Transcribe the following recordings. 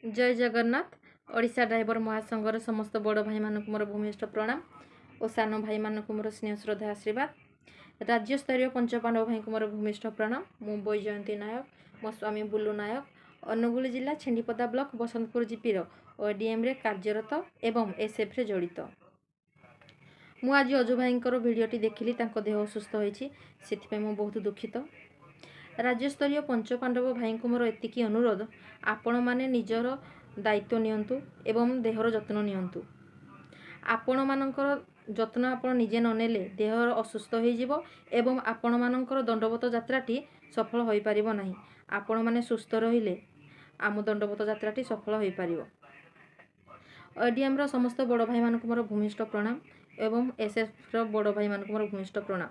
जय जगन्नाथ। ओडिशा ड्राइवर महासंघर समस्त बड़ भाई मानक मोर भूमिष्ठ प्रणाम और सान भाई मानक मोर स्नेह श्रद्धा आशीर्वाद। राज्य स्तरीय पंचपांडव भाई मोर भूमिष्ठ प्रणाम। मु बैजयंती नायक, मो स्वामी बुल्लू नायक अनुगुल जिला Chhendipada block Basantpur GP ODM रे कार्यरत एवं एसएफ रे जड़ित। मु आज अजु भाई भिडटी देखिली देह असुस्थ होती से बहुत दुखित। राज्यस्तरीय पंचपांडव भाई मोर एतिकी अनुरोध, आपण माने निजर दायित्व नियंतु एवं देहर जत्न नियंतु। आपण मानकर जत्न आपण निजे ननेले देह असुस्थ हो एवं आपण मानकर दंडवत यात्राटी सफल हो पारिबो नाही। आपण माने सुस्थ रहिले आम दंडवत यात्राटी सफल हो पारिबो। ओडीएम रो समस्त बड़ भाई मानक मोर भूमिष्ठ प्रणाम एवं एसएफ रो बड़ भाई मानक मोर भूमिष्ठ प्रणाम।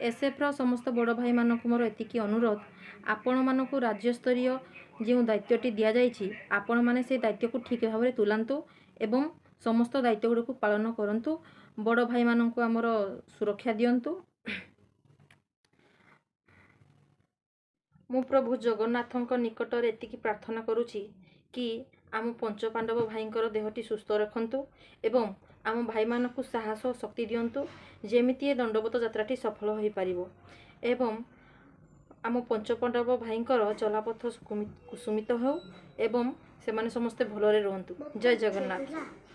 एसएफ रो समस्त बड़ भाई मानक मोर एतिकी अनुरोध, आपण मानक राज्य स्तरीय जो दायित्वटी दि जाइछि आपण माने से दायित्व को ठीक भाव में तुलांतु एवं समस्त दायित्व गुड़ को पालन करंतु। बड़ भाई मानक आमर सुरक्षा दियंतु। मु प्रभु जगन्नाथ निकटर एतिकी प्रार्थना करुछि कि आम पंचपांडव भाईंकर देहटी सुस्थ रखंतु एवं आम भाई मानक साहस और शक्ति दियंतु जेमिति दंडवत यात्राटी सफल हो पारिबो एवं आम पंचपांडव भाईंकर चलापथ कुसुमित हो एवं से माने समस्ते भलरे रहंतु। जय जगन्नाथ।